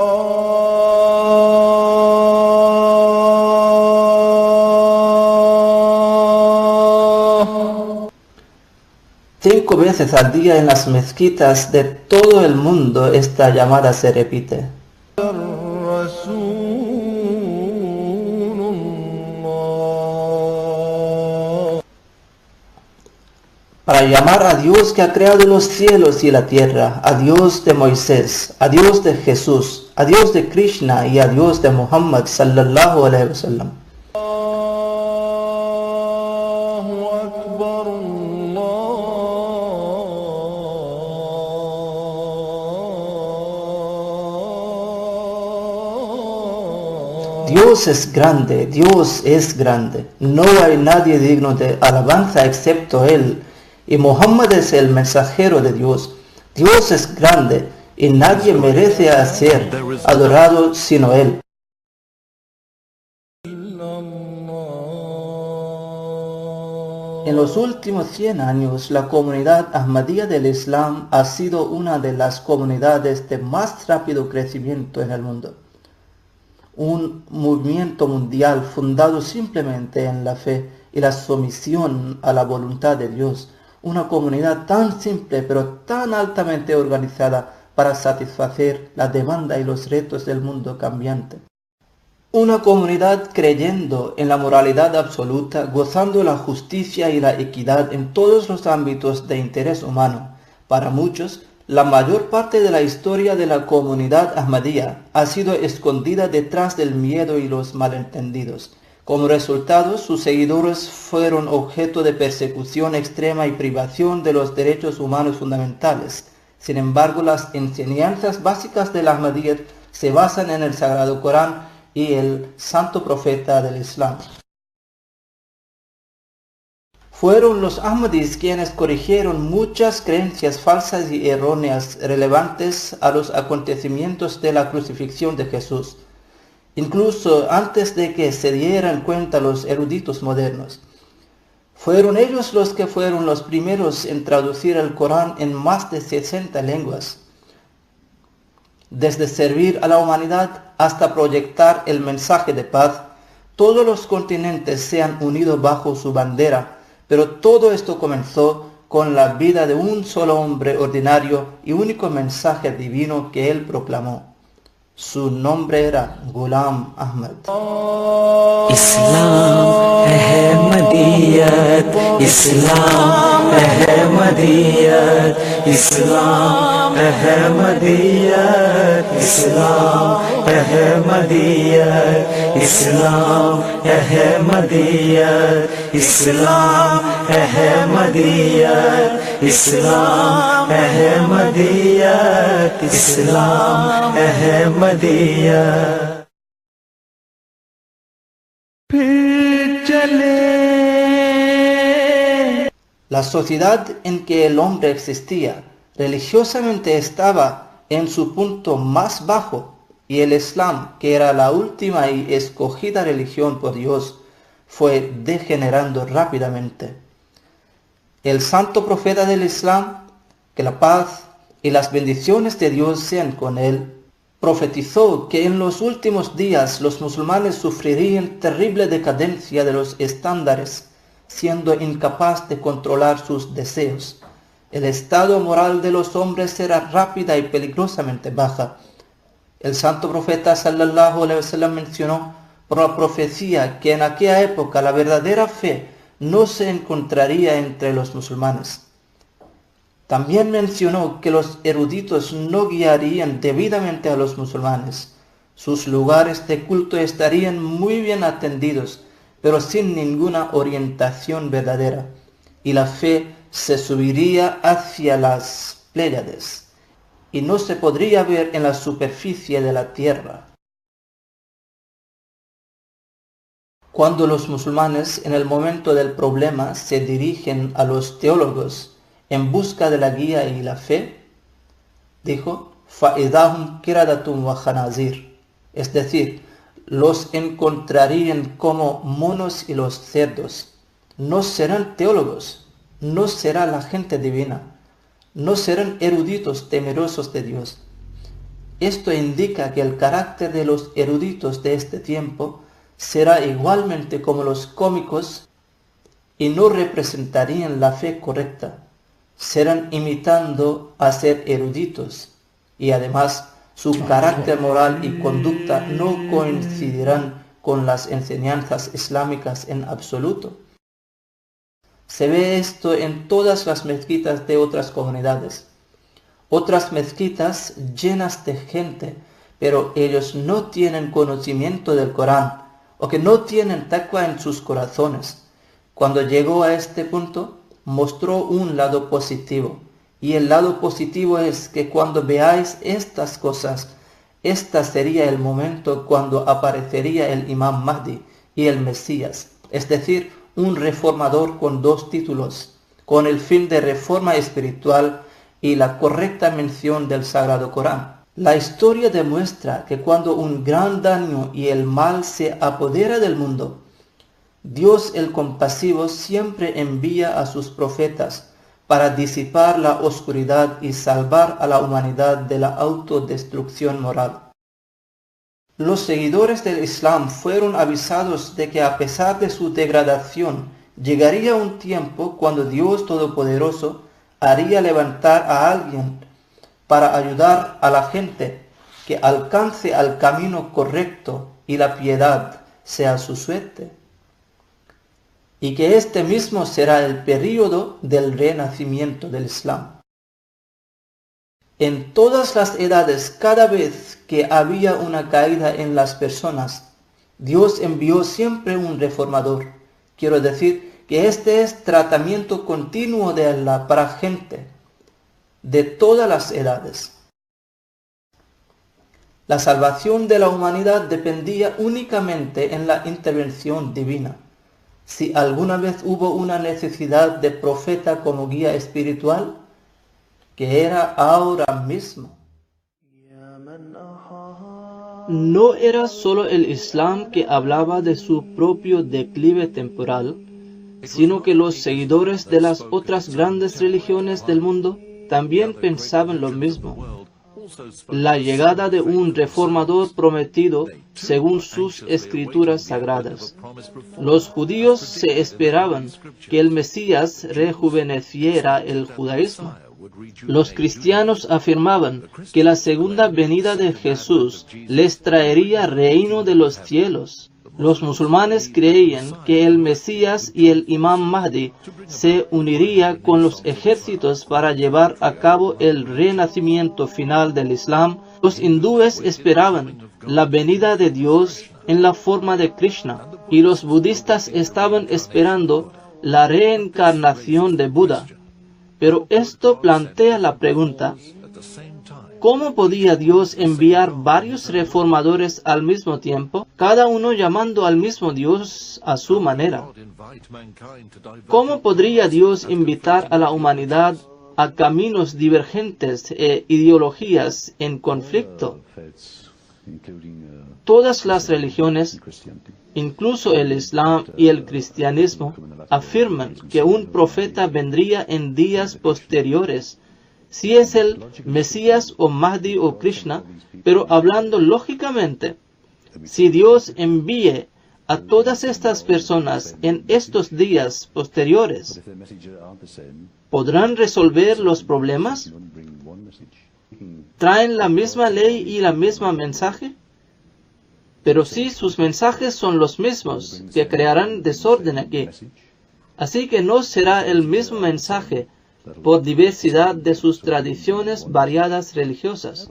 5 veces al día en las mezquitas de todo el mundo esta llamada se repite. Para llamar a Dios que ha creado los cielos y la tierra, a Dios de Moisés, a Dios de Jesús, a Dios de Krishna y a Dios de Muhammad sallallahu alaihi wasallam. Dios es grande, Dios es grande. No hay nadie digno de alabanza excepto Él. Y Muhammad es el mensajero de Dios. Dios es grande y nadie merece ser adorado sino Él. En los últimos 100 años, la comunidad Ahmadía del Islam ha sido una de las comunidades de más rápido crecimiento en el mundo. Un movimiento mundial fundado simplemente en la fe y la sumisión a la voluntad de Dios. Una comunidad tan simple pero tan altamente organizada para satisfacer la demanda y los retos del mundo cambiante. Una comunidad creyendo en la moralidad absoluta, gozando la justicia y la equidad en todos los ámbitos de interés humano. Para muchos, la mayor parte de la historia de la comunidad Ahmadía ha sido escondida detrás del miedo y los malentendidos. Como resultado, sus seguidores fueron objeto de persecución extrema y privación de los derechos humanos fundamentales. Sin embargo, las enseñanzas básicas del Ahmadiyya se basan en el Sagrado Corán y el Santo Profeta del Islam. Fueron los Ahmadis quienes corrigieron muchas creencias falsas y erróneas relevantes a los acontecimientos de la crucifixión de Jesús, incluso antes de que se dieran cuenta los eruditos modernos. Fueron ellos los que fueron los primeros en traducir el Corán en más de 60 lenguas, desde servir a la humanidad hasta proyectar el mensaje de paz. Todos los continentes se han unido bajo su bandera, pero todo esto comenzó con la vida de un solo hombre ordinario y único mensaje divino que él proclamó. Su nombre era Ghulam Ahmad. Islam Ahmadiyyat, Islam Ahmadiyyat, Islam Ahmadiyyat, Islam Ahmadiyyat, Islam Ahmadiyyat, Islam Ahmadiyyat, Islam Ahmadiyyat, Islam Ahmadiyyat. La sociedad en que el hombre existía religiosamente estaba en su punto más bajo, y el Islam, que era la última y escogida religión por Dios, fue degenerando rápidamente. El santo profeta del Islam, que la paz y las bendiciones de Dios sean con él, profetizó que en los últimos días los musulmanes sufrirían terrible decadencia de los estándares, siendo incapaz de controlar sus deseos. El estado moral de los hombres será rápida y peligrosamente baja. El santo profeta sallallahu alaihi wasallam mencionó por la profecía que en aquella época la verdadera fe no se encontraría entre los musulmanes. También mencionó que los eruditos no guiarían debidamente a los musulmanes. Sus lugares de culto estarían muy bien atendidos, pero sin ninguna orientación verdadera, y la fe se subiría hacia las Pléyades, y no se podría ver en la superficie de la tierra. Cuando los musulmanes en el momento del problema se dirigen a los teólogos en busca de la guía y la fe, dijo, فَإِذَاهُمْ كِرَدَةٌ وَخَنَازِيرٌ, es decir, los encontrarían como monos y los cerdos. No serán teólogos, no será la gente divina, no serán eruditos temerosos de Dios. Esto indica que el carácter de los eruditos de este tiempo será igualmente como los cómicos y no representarían la fe correcta. Serán imitando a ser eruditos y además su carácter moral y conducta no coincidirán con las enseñanzas islámicas en absoluto. Se ve esto en todas las mezquitas de otras comunidades. Otras mezquitas llenas de gente, pero ellos no tienen conocimiento del Corán, o que no tienen taqwa en sus corazones. Cuando llegó a este punto, mostró un lado positivo, y el lado positivo es que cuando veáis estas cosas, este sería el momento cuando aparecería el Imam Mahdi y el Mesías, es decir, un reformador con dos títulos, con el fin de reforma espiritual y la correcta mención del Sagrado Corán. La historia demuestra que cuando un gran daño y el mal se apodera del mundo, Dios el compasivo siempre envía a sus profetas para disipar la oscuridad y salvar a la humanidad de la autodestrucción moral. Los seguidores del Islam fueron avisados de que a pesar de su degradación, llegaría un tiempo cuando Dios Todopoderoso haría levantar a alguien para ayudar a la gente que alcance al camino correcto y la piedad sea su suerte. Y que este mismo será el período del renacimiento del Islam. En todas las edades, cada vez que había una caída en las personas, Dios envió siempre un reformador. Quiero decir que este es tratamiento continuo de Allah para gente de todas las edades. La salvación de la humanidad dependía únicamente en la intervención divina. Si alguna vez hubo una necesidad de profeta como guía espiritual, que era ahora mismo. No era solo el Islam que hablaba de su propio declive temporal, sino que los seguidores de las otras grandes religiones del mundo también pensaban lo mismo. La llegada de un reformador prometido según sus escrituras sagradas. Los judíos se esperaban que el Mesías rejuveneciera el judaísmo. Los cristianos afirmaban que la segunda venida de Jesús les traería reino de los cielos. Los musulmanes creían que el Mesías y el Imam Mahdi se uniría con los ejércitos para llevar a cabo el renacimiento final del Islam. Los hindúes esperaban la venida de Dios en la forma de Krishna, y los budistas estaban esperando la reencarnación de Buda. Pero esto plantea la pregunta: ¿cómo podía Dios enviar varios reformadores al mismo tiempo, cada uno llamando al mismo Dios a su manera? ¿Cómo podría Dios invitar a la humanidad a caminos divergentes e ideologías en conflicto? Todas las religiones, incluso el Islam y el cristianismo, afirman que un profeta vendría en días posteriores, si es el Mesías o Mahdi o Krishna, pero hablando lógicamente, si Dios envíe a todas estas personas en estos días posteriores, ¿podrán resolver los problemas? ¿Traen la misma ley y la misma mensaje? Pero sí, sus mensajes son los mismos, que crearán desorden aquí. Así que no será el mismo mensaje por diversidad de sus tradiciones variadas religiosas.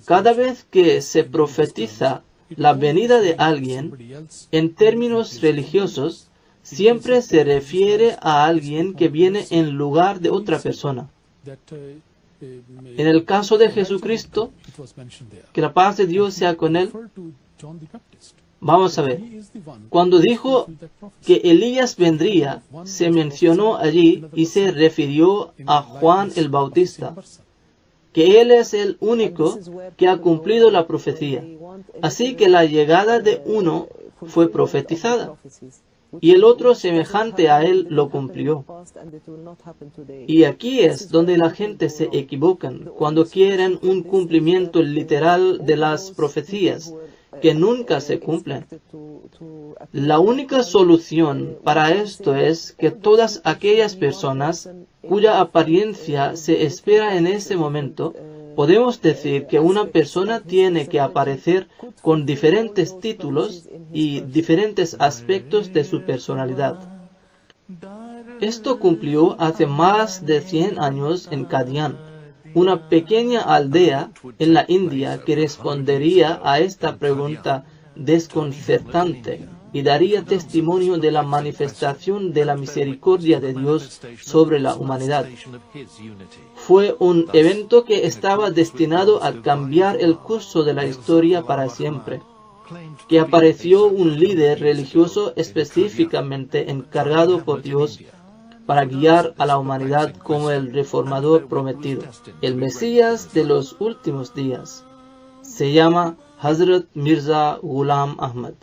Cada vez que se profetiza la venida de alguien, en términos religiosos, siempre se refiere a alguien que viene en lugar de otra persona. En el caso de Jesucristo, que la paz de Dios sea con él, vamos a ver, cuando dijo que Elías vendría, se mencionó allí y se refirió a Juan el Bautista, que él es el único que ha cumplido la profecía. Así que la llegada de uno fue profetizada. y el otro semejante a él lo cumplió. Y aquí es donde la gente se equivoca cuando quieren un cumplimiento literal de las profecías que nunca se cumplen. La única solución para esto es que todas aquellas personas cuya apariencia se espera en ese momento, podemos decir que una persona tiene que aparecer con diferentes títulos y diferentes aspectos de su personalidad. Esto cumplió hace más de 100 años en Qadian, una pequeña aldea en la India que respondería a esta pregunta desconcertante y daría testimonio de la manifestación de la misericordia de Dios sobre la humanidad. Fue un evento que estaba destinado a cambiar el curso de la historia para siempre, que apareció un líder religioso específicamente encargado por Dios para guiar a la humanidad como el reformador prometido, el Mesías de los últimos días. Se llama Hazrat Mirza Ghulam Ahmad.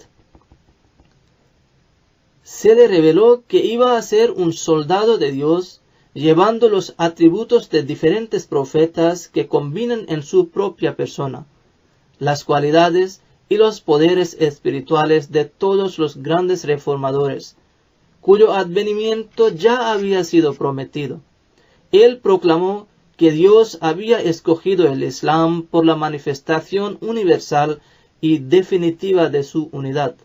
Se le reveló que iba a ser un soldado de Dios, llevando los atributos de diferentes profetas que combinan en su propia persona las cualidades y los poderes espirituales de todos los grandes reformadores, cuyo advenimiento ya había sido prometido. Él proclamó que Dios había escogido el Islam por la manifestación universal y definitiva de su unidad.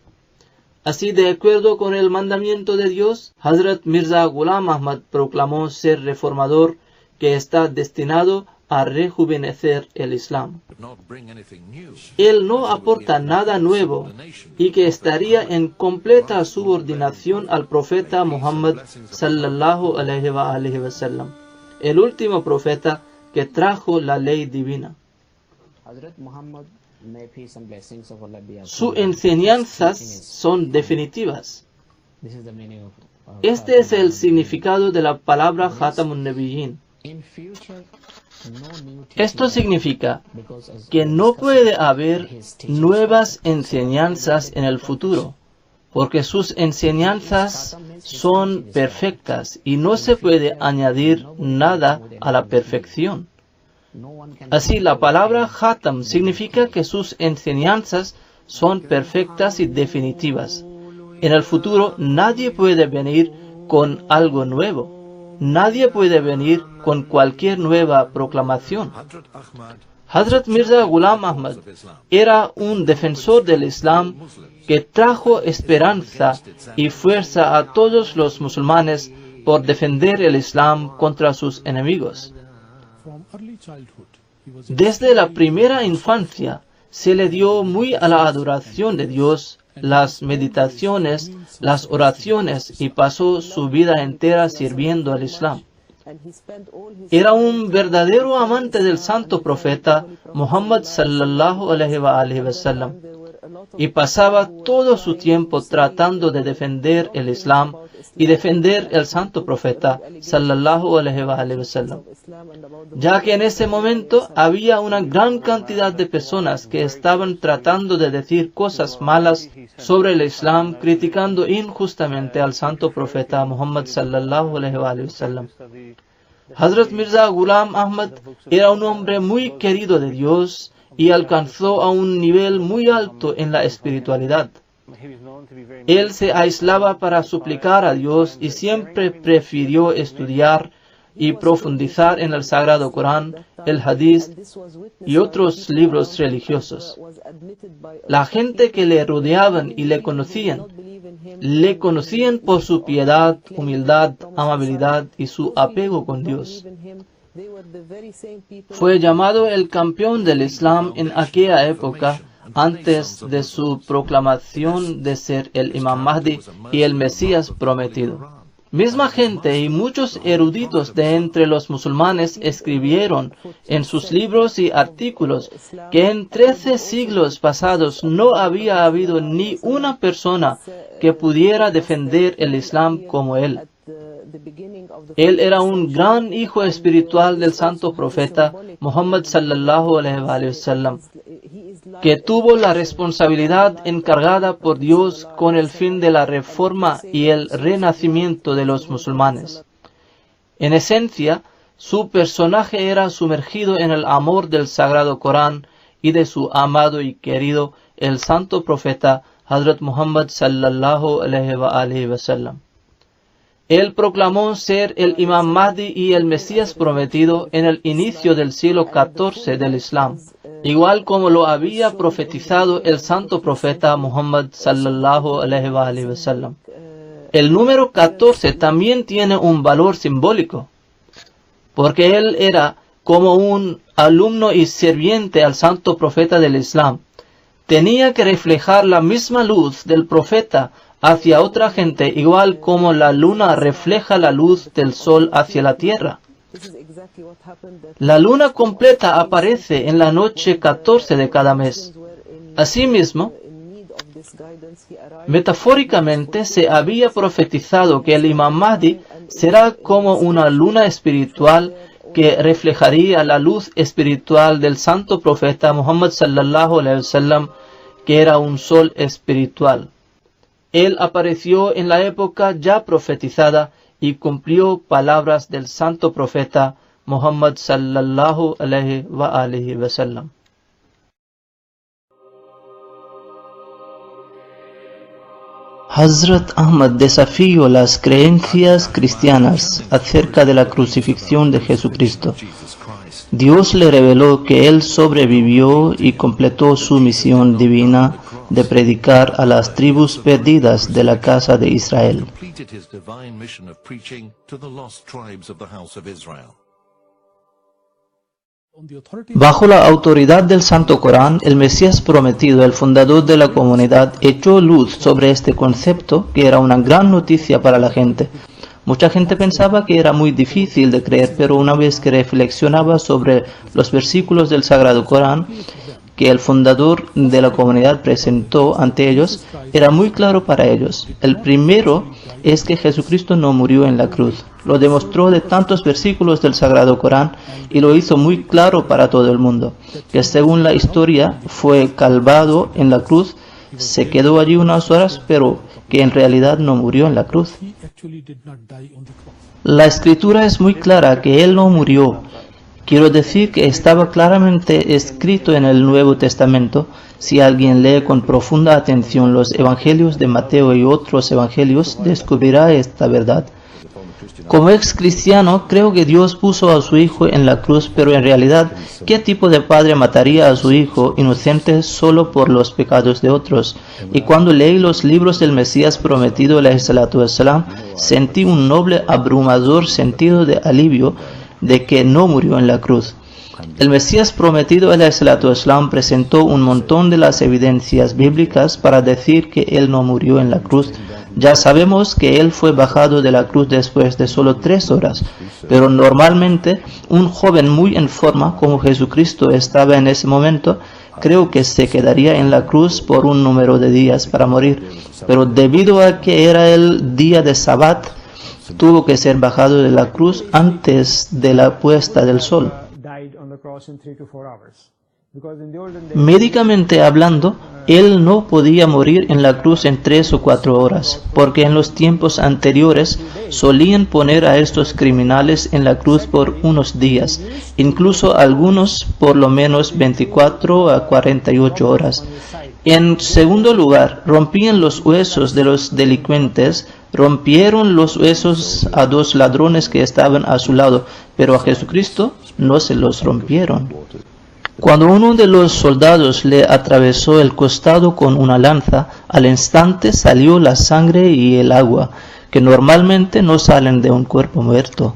Así, de acuerdo con el mandamiento de Dios, Hazrat Mirza Ghulam Ahmad proclamó ser reformador que está destinado a rejuvenecer el Islam. Él no aporta nada nuevo y que estaría en completa subordinación al profeta Muhammad sallallahu alaihi wa sallam, el último profeta que trajo la ley divina. Sus enseñanzas son definitivas. Este es el significado de la palabra Khatamun Nabiyyin. Esto significa que no puede haber nuevas enseñanzas en el futuro, porque sus enseñanzas son perfectas y no se puede añadir nada a la perfección. Así, la palabra Khatam significa que sus enseñanzas son perfectas y definitivas. En el futuro nadie puede venir con algo nuevo. Nadie puede venir con cualquier nueva proclamación. Hazrat Mirza Ghulam Ahmad era un defensor del Islam que trajo esperanza y fuerza a todos los musulmanes por defender el Islam contra sus enemigos. Desde la primera infancia se le dio muy a la adoración de Dios, las meditaciones, las oraciones, y pasó su vida entera sirviendo al Islam. Era un verdadero amante del santo profeta Muhammad sallallahu alaihi wa sallam y pasaba todo su tiempo tratando de defender el Islam y defender el santo profeta sallallahu alaihi wa sallam, ya que en ese momento había una gran cantidad de personas que estaban tratando de decir cosas malas sobre el Islam, criticando injustamente al santo profeta Muhammad sallallahu alaihi wa sallam. Hazrat Mirza Ghulam Ahmad era un hombre muy querido de Dios y alcanzó a un nivel muy alto en la espiritualidad. Él se aislaba para suplicar a Dios y siempre prefirió estudiar y profundizar en el Sagrado Corán, el Hadís y otros libros religiosos. La gente que le rodeaban y le conocían por su piedad, humildad, amabilidad y su apego con Dios. Fue llamado el campeón del Islam en aquella época, antes de su proclamación de ser el Imam Mahdi y el Mesías prometido. Misma gente y muchos eruditos de entre los musulmanes escribieron en sus libros y artículos que en 13 siglos pasados no había habido ni una persona que pudiera defender el Islam como él. Él era un gran hijo espiritual del santo profeta Muhammad sallallahu alaihi wasallam, que tuvo la responsabilidad encargada por Dios con el fin de la reforma y el renacimiento de los musulmanes. En esencia, su personaje era sumergido en el amor del Sagrado Corán y de su amado y querido, el santo profeta Hazrat Muhammad sallallahu alaihi wasallam. Él proclamó ser el Imam Mahdi y el Mesías prometido en el inicio del siglo XIV del Islam, igual como lo había profetizado el santo profeta Muhammad sallallahu alaihi wasallam. El número 14 también tiene un valor simbólico, porque él era como un alumno y sirviente al santo profeta del Islam. Tenía que reflejar la misma luz del profeta hacia otra gente, igual como la luna refleja la luz del sol hacia la tierra. La luna completa aparece en la noche 14 de cada mes. Asimismo, metafóricamente se había profetizado que el Imam Mahdi será como una luna espiritual que reflejaría la luz espiritual del santo profeta Muhammad sallallahu alaihi wasallam, que era un sol espiritual. Él apareció en la época ya profetizada y cumplió palabras del santo profeta Muhammad sallallahu alaihi wasallam. Hazrat Ahmad desafió las creencias cristianas acerca de la crucifixión de Jesucristo. Dios le reveló que él sobrevivió y completó su misión divina de predicar a las tribus perdidas de la casa de Israel. Bajo la autoridad del Santo Corán, el Mesías prometido, el fundador de la comunidad, echó luz sobre este concepto, que era una gran noticia para la gente. Mucha gente pensaba que era muy difícil de creer, pero una vez que reflexionaba sobre los versículos del Sagrado Corán que el fundador de la comunidad presentó ante ellos, era muy claro para ellos. El primero es que Jesucristo no murió en la cruz. Lo demostró de tantos versículos del Sagrado Corán y lo hizo muy claro para todo el mundo, que según la historia fue calvado en la cruz, se quedó allí unas horas, pero que en realidad no murió en la cruz. La escritura es muy clara que él no murió. Quiero decir que estaba claramente escrito en el Nuevo Testamento. Si alguien lee con profunda atención los evangelios de Mateo y otros evangelios, descubrirá esta verdad. Como ex cristiano, creo que Dios puso a su hijo en la cruz, pero en realidad, ¿qué tipo de padre mataría a su hijo inocente solo por los pecados de otros? Y cuando leí los libros del Mesías prometido, alayhi salatu wassalam, sentí un noble, abrumador sentido de alivio de que no murió en la cruz. El Mesías prometido, alayhi salatu wassalam, presentó un montón de las evidencias bíblicas para decir que él no murió en la cruz. Ya sabemos que él fue bajado de la cruz después de solo 3 horas, pero normalmente un joven muy en forma como Jesucristo estaba en ese momento, creo que se quedaría en la cruz por un número de días para morir, pero debido a que era el día de Sabbat, tuvo que ser bajado de la cruz antes de la puesta del sol. Médicamente hablando, él no podía morir en la cruz en 3 o 4 horas, porque en los tiempos anteriores solían poner a estos criminales en la cruz por unos días, incluso algunos por lo menos 24 a 48 horas. En segundo lugar, rompían los huesos de los delincuentes, rompieron los huesos a 2 ladrones que estaban a su lado, pero a Jesucristo no se los rompieron. Cuando uno de los soldados le atravesó el costado con una lanza, al instante salió la sangre y el agua, que normalmente no salen de un cuerpo muerto.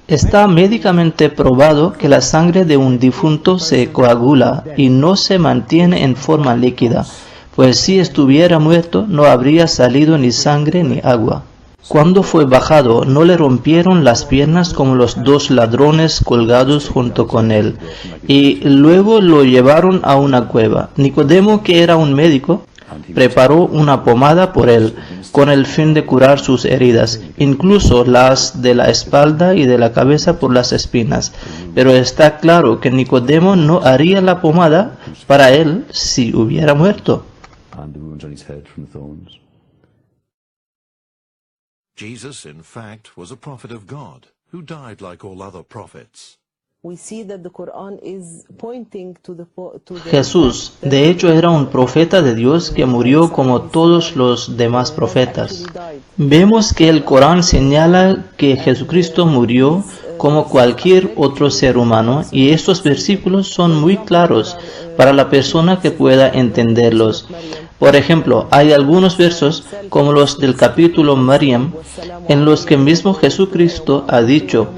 Está médicamente probado que la sangre de un difunto se coagula y no se mantiene en forma líquida, pues si estuviera muerto no habría salido ni sangre ni agua. Cuando fue bajado, no le rompieron las piernas como los 2 ladrones colgados junto con él, y luego lo llevaron a una cueva. Nicodemo, que era un médico, preparó una pomada por él, con el fin de curar sus heridas, incluso las de la espalda y de la cabeza por las espinas. Pero está claro que Nicodemo no haría la pomada para él si hubiera muerto. Jesus, in fact, was a prophet of God, who died like all other prophets. Jesús, de hecho, era un profeta de Dios que murió como todos los demás profetas. Vemos que el Corán señala que Jesucristo murió como cualquier otro ser humano, y estos versículos son muy claros para la persona que pueda entenderlos. Por ejemplo, hay algunos versos, como los del capítulo Maryam, en los que mismo Jesucristo ha dicho: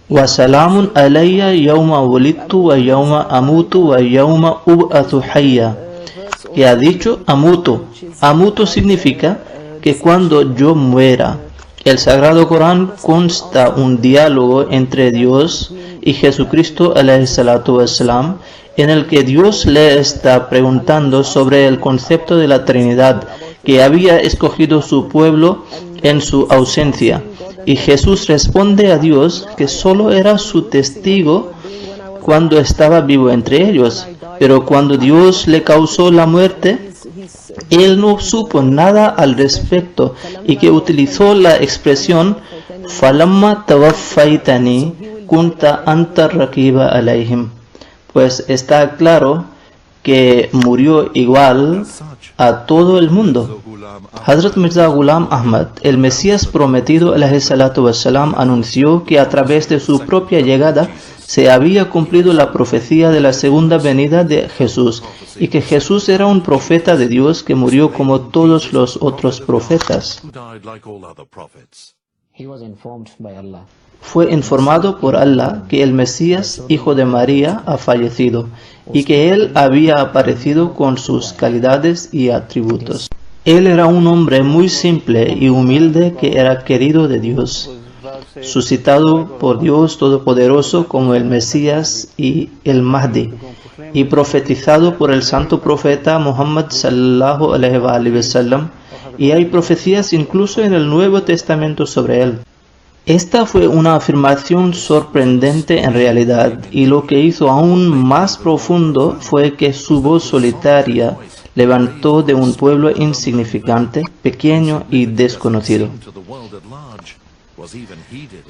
وَسَلَامٌ عَلَيَّ يَوْمَ وُلِدْتُ وَيَوْمَ أَمُوتُ وَيَوْمَ أُبْعَثُ حَيًّا. Que ha dicho amuto. Amuto significa que cuando yo muera. El Sagrado Corán consta un diálogo entre Dios y Jesucristo alayhi salatu wassalam, en el que Dios le está preguntando sobre el concepto de la Trinidad, que había escogido su pueblo en su ausencia. Y Jesús responde a Dios que solo era su testigo cuando estaba vivo entre ellos, pero cuando Dios le causó la muerte, él no supo nada al respecto, y que utilizó la expresión "falamma tawaffaitani kunta anta raqiba alayhim", pues está claro que murió igual a todo el mundo. Hazrat Mirza Ghulam Ahmad, el Mesías prometido alayhi salatu wassalam, anunció que a través de su propia llegada se había cumplido la profecía de la segunda venida de Jesús, y que Jesús era un profeta de Dios que murió como todos los otros profetas. Fue informado por Allah que el Mesías, hijo de María, ha fallecido, y que él había aparecido con sus calidades y atributos. Él era un hombre muy simple y humilde que era querido de Dios, suscitado por Dios Todopoderoso como el Mesías y el Mahdi, y profetizado por el santo profeta Muhammad sallallahu alaihi wasallam, y hay profecías incluso en el Nuevo Testamento sobre él. Esta fue una afirmación sorprendente en realidad, y lo que hizo aún más profundo fue que su voz solitaria levantó de un pueblo insignificante, pequeño y desconocido.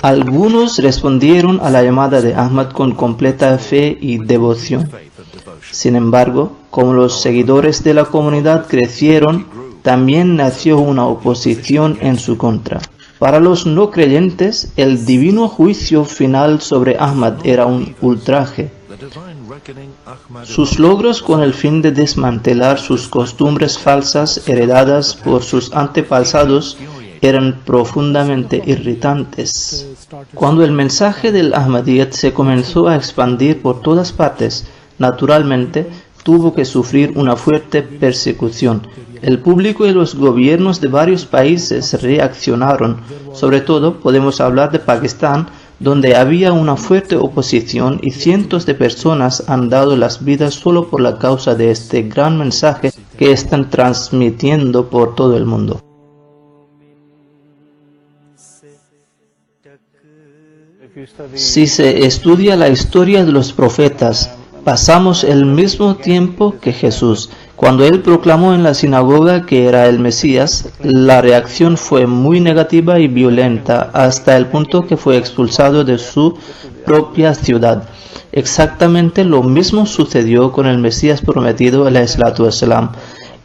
Algunos respondieron a la llamada de Ahmad con completa fe y devoción. Sin embargo, como los seguidores de la comunidad crecieron, también nació una oposición en su contra. Para los no creyentes, el divino juicio final sobre Ahmad era un ultraje. Sus logros con el fin de desmantelar sus costumbres falsas heredadas por sus antepasados eran profundamente irritantes. Cuando el mensaje del Ahmadiyyat se comenzó a expandir por todas partes, naturalmente tuvo que sufrir una fuerte persecución. El público y los gobiernos de varios países reaccionaron. Sobre todo podemos hablar de Pakistán, donde había una fuerte oposición y cientos de personas han dado las vidas solo por la causa de este gran mensaje que están transmitiendo por todo el mundo. Si se estudia la historia de los profetas, pasamos el mismo tiempo que Jesús. Cuando él proclamó en la sinagoga que era el Mesías, la reacción fue muy negativa y violenta, hasta el punto que fue expulsado de su propia ciudad. Exactamente lo mismo sucedió con el Mesías prometido, alayhi salatu wassalam.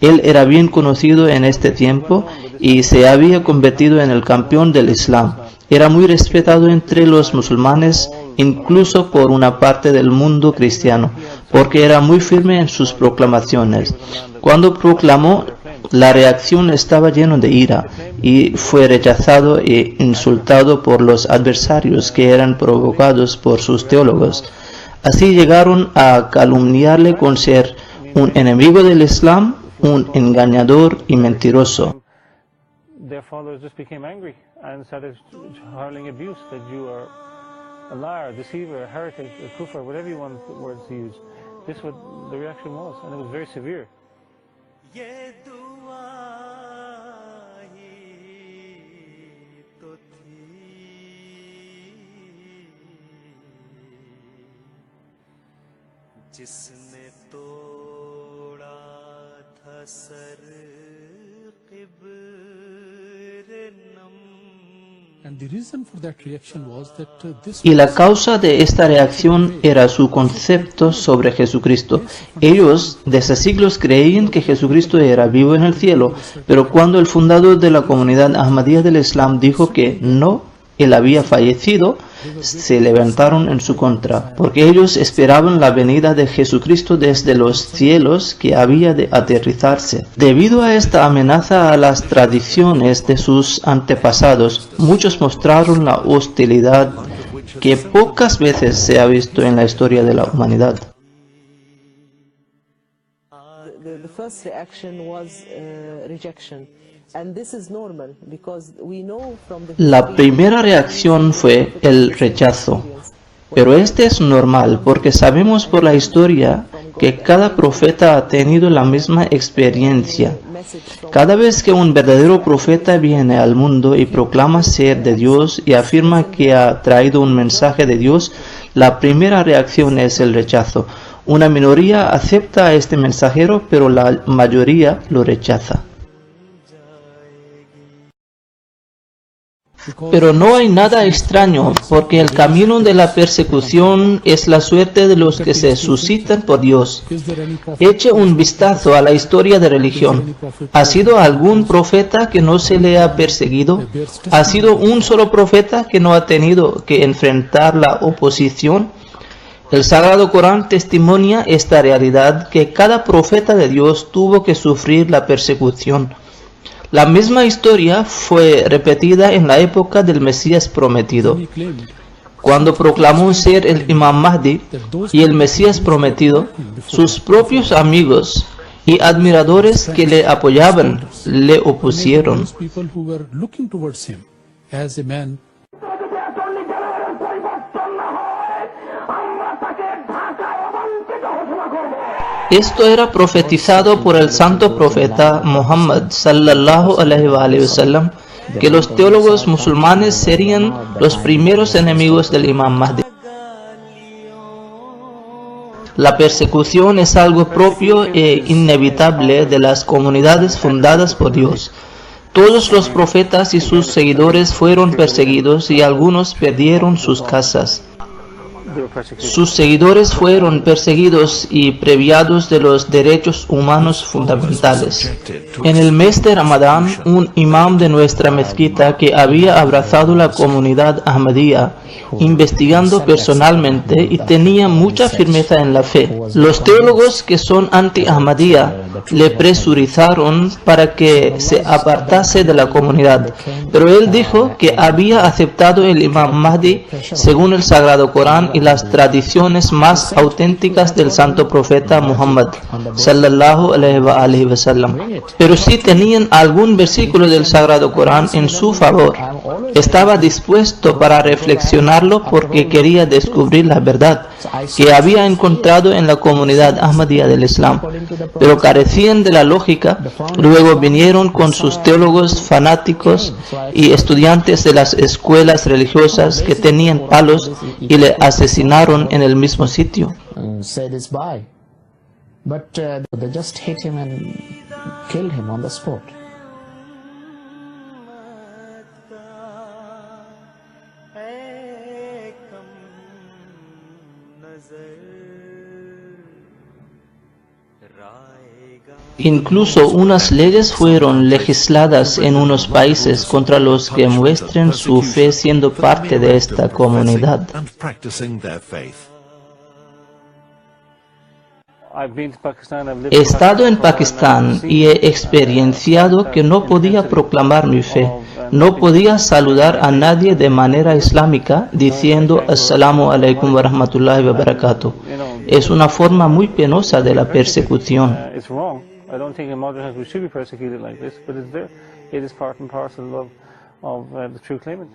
Él era bien conocido en este tiempo y se había convertido en el campeón del Islam. Era muy respetado entre los musulmanes, incluso por una parte del mundo cristiano, porque era muy firme en sus proclamaciones. Cuando proclamó, la reacción estaba llena de ira y fue rechazado e insultado por los adversarios que eran provocados por sus teólogos. Así llegaron a calumniarle con ser un enemigo del Islam, un engañador y mentiroso. Their followers just became angry and started hurling abuse that you are a liar, a deceiver, a heretic, a kufr, whatever you want words to use. This is what the reaction was, and it was very severe. ये दुआ ही तो थी जिसने तोड़ा था सर क़िब्र-नम। And the reason for that reaction was that this Y la causa de esta reacción era su concepto sobre Jesucristo. Ellos desde siglos creían que Jesucristo era vivo en el cielo, pero cuando el fundador de la comunidad Ahmadía del Islam dijo que no, él había fallecido, se levantaron en su contra, porque ellos esperaban la venida de Jesucristo desde los cielos que había de aterrizarse. Debido a esta amenaza a las tradiciones de sus antepasados, muchos mostraron la hostilidad que pocas veces se ha visto en la historia de la humanidad. The first reaction was rejection, and this is normal because we know from the La primera reacción fue el rechazo, pero este es normal porque sabemos por la historia que cada profeta ha tenido la misma experiencia. Cada vez que un verdadero profeta viene al mundo y proclama ser de Dios y afirma que ha traído un mensaje de Dios, la primera reacción es el rechazo. Una minoría acepta a este mensajero, pero la mayoría lo rechaza. Pero no hay nada extraño, porque el camino de la persecución es la suerte de los que se suscitan por Dios. Eche un vistazo a la historia de religión. ¿Ha sido algún profeta que no se le ha perseguido? ¿Ha sido un solo profeta que no ha tenido que enfrentar la oposición? El Sagrado Corán testimonia esta realidad, que cada profeta de Dios tuvo que sufrir la persecución. La misma historia fue repetida en la época del Mesías prometido. Cuando proclamó ser el Imam Mahdi y el Mesías prometido, sus propios amigos y admiradores que le apoyaban le opusieron. Esto era profetizado por el santo profeta Muhammad sallallahu alaihi wa sallam, que los teólogos musulmanes serían los primeros enemigos del Imam Mahdi. La persecución es algo propio e inevitable de las comunidades fundadas por Dios. Todos los profetas y sus seguidores fueron perseguidos y algunos perdieron sus casas. Sus seguidores fueron perseguidos y privados de los derechos humanos fundamentales. En el mes de Ramadán, un imam de nuestra mezquita que había abrazado la comunidad Ahmadía, investigando personalmente y tenía mucha firmeza en la fe. Los teólogos que son anti-Ahmadía le presurizaron para que se apartase de la comunidad, pero él dijo que había aceptado el Imam Mahdi según el Sagrado Corán y las tradiciones más auténticas del santo profeta Muhammad sallallahu alaihi wa sallam. Pero si tenían algún versículo del Sagrado Corán en su favor, estaba dispuesto para reflexionarlo porque quería descubrir la verdad que había encontrado en la comunidad Ahmadía del Islam, pero carecían de la lógica. Luego vinieron con sus teólogos fanáticos y estudiantes de las escuelas religiosas que tenían palos y le asesinaron en el mismo sitio. Incluso unas leyes fueron legisladas en unos países contra los que muestren su fe siendo parte de esta comunidad. He estado en Pakistán y he experienciado que no podía proclamar mi fe. No podía saludar a nadie de manera islámica diciendo Assalamu alaikum wa rahmatullahi wa barakatuh. Es una forma muy penosa de la persecución. I don't think a Muslim should be persecuted like this, but it's there. It is part and parcel of the true claimant.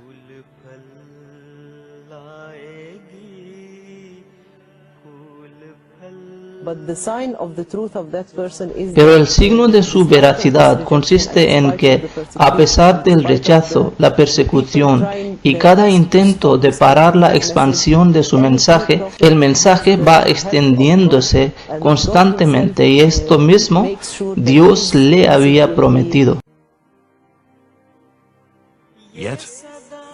But the sign of the truth of that person is Pero el signo de su veracidad consiste en que, a pesar del rechazo, la persecución y cada intento de parar la expansión de su mensaje, el mensaje va extendiéndose constantemente, y esto mismo Dios le había prometido. Yet,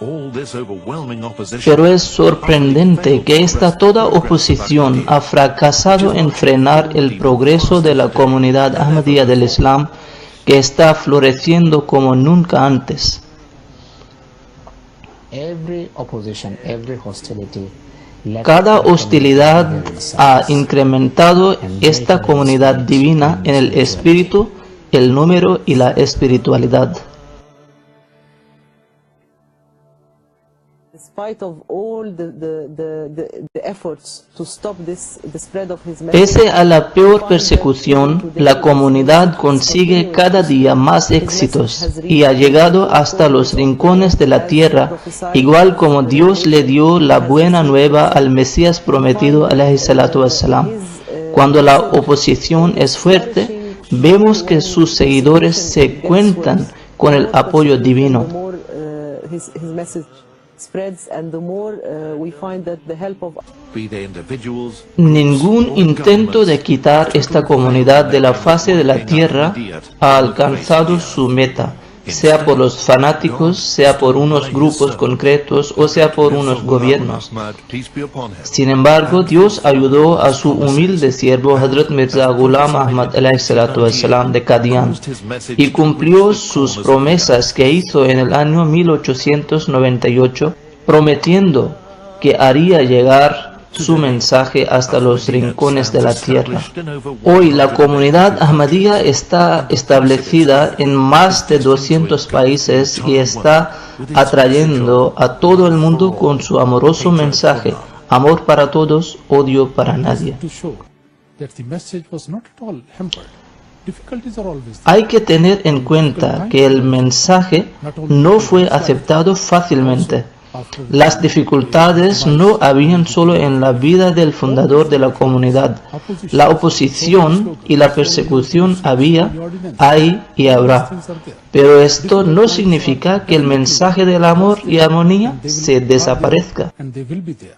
all this overwhelming opposition Pero es sorprendente que esta toda oposición ha fracasado en frenar el progreso de la comunidad Ahmadía del Islam, que está floreciendo como nunca antes. Every opposition, every hostility, Cada hostilidad ha incrementado esta comunidad divina en el espíritu, el número y la espiritualidad. despite of all the efforts to stop the spread of his message. Pese a la peor persecución, la comunidad consigue cada día más éxitos y ha llegado hasta los rincones de la tierra, igual como Dios le dio la buena nueva al Mesías prometido, alayhi salatu wassalam. Cuando la oposición es fuerte, vemos que sus seguidores se cuentan con el apoyo divino. His message spreads, and the more we find that the help of be they individuals, Ningún intento de quitar esta comunidad de la fase de la tierra ha alcanzado su meta, sea por los fanáticos, sea por unos grupos concretos o sea por unos gobiernos. Ahmad, peace be upon him, Sin embargo, Dios ayudó a su humilde siervo Hazrat Mirza Ghulam Ahmad alayhi salatu wassalam de Qadian y cumplió sus promesas que hizo en el año 1898, prometiendo que haría llegar su mensaje hasta los rincones de la tierra. Hoy la comunidad Ahmadía está establecida en más de 200 países y está atrayendo a todo el mundo con su amoroso mensaje: amor para todos, odio para nadie. To show that the message was not at all hampered. Difficulties are always there. Hay que tener en cuenta que el mensaje no fue aceptado fácilmente. Las dificultades no habían solo en la vida del fundador de la comunidad. La oposición y la persecución había, hay y habrá. Pero esto no significa que el mensaje del amor y armonía se desaparezca. And they will be there.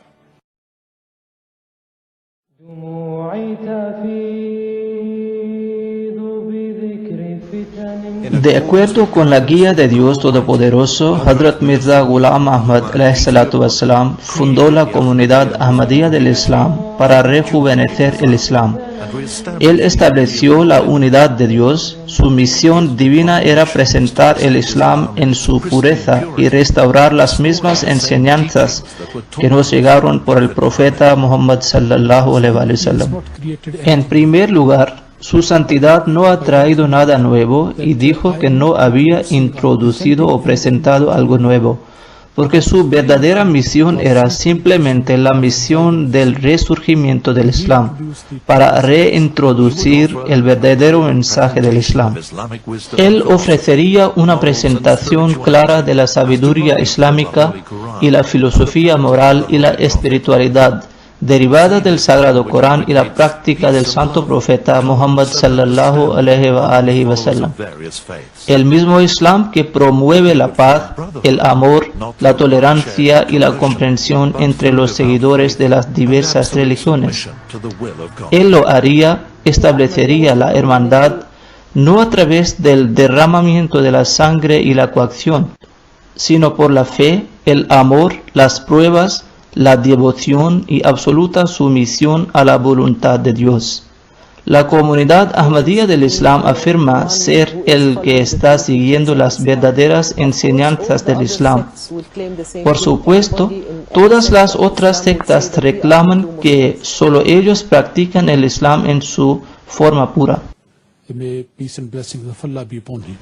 De acuerdo con la guía de Dios Todopoderoso, Hazrat Mirza Ghulam Ahmad alayhi salatu wassalam fundó la comunidad Ahmadía del Islam para rejuvenecer el Islam. Él estableció la unidad de Dios. Su misión divina era presentar el Islam en su pureza y restaurar las mismas enseñanzas que nos llegaron por el profeta Muhammad sallallahu alaihi wasallam. En primer lugar, su santidad no ha traído nada nuevo y dijo que no había introducido o presentado algo nuevo, porque su verdadera misión era simplemente la misión del resurgimiento del Islam, para reintroducir el verdadero mensaje del Islam. Él ofrecería una presentación clara de la sabiduría islámica y la filosofía moral y la espiritualidad derivada del Sagrado Corán y la práctica del Santo Profeta Muhammad sallallahu alaihi wasallam. El mismo Islam que promueve la paz, el amor, la tolerancia y la comprensión entre los seguidores de las diversas religiones. Él lo haría, establecería la hermandad no a través del derramamiento de la sangre y la coacción, sino por la fe, el amor, las pruebas, la devoción y absoluta sumisión a la voluntad de Dios. La comunidad Ahmadía del Islam afirma ser el que está siguiendo las verdaderas enseñanzas del Islam. Por supuesto, todas las otras sectas reclaman que solo ellos practican el Islam en su forma pura. May peace and blessings of Allah be upon him.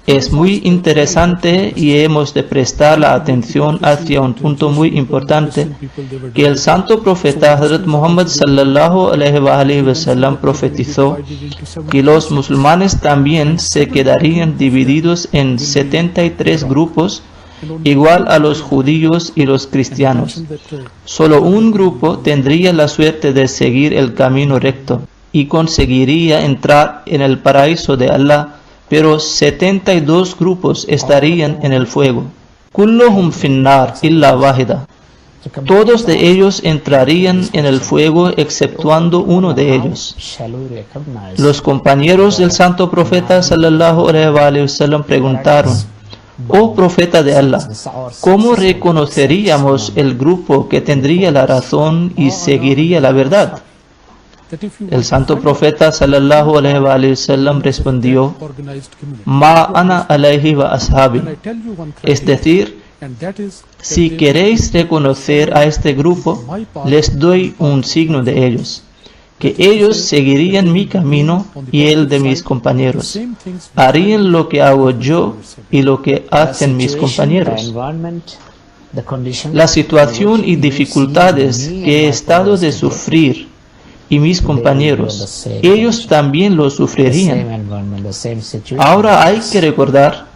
Es muy interesante y hemos de prestar la atención hacia un punto muy importante que el santo profeta Hazrat Muhammad sallallahu alaihi wasallam profetizó que los musulmanes también se quedarían divididos en 73 grupos igual a los judíos y los cristianos. Solo un grupo tendría la suerte de seguir el camino recto y conseguiría entrar en el paraíso de Allah, pero 72 grupos estarían en el fuego. Kulluhum finnar illa wahida. Todos de ellos entrarían en el fuego exceptuando uno de ellos. Los compañeros del santo profeta sallallahu alaihi wasallam preguntaron: "Oh profeta de Allah, ¿cómo reconoceríamos el grupo que tendría la razón y seguiría la verdad?" El santo profeta sallallahu alaihi wasallam respondió: "Ma ana alaihi wa ashabi", es decir, si queréis reconocer a este grupo, les doy un signo de ellos, que ellos seguirían mi camino y el de mis compañeros. Harían lo que hago yo y lo que hacen mis compañeros. La situación y dificultades que he estado de sufrir y mis compañeros, ellos también lo sufrirían. Ahora hay que recordar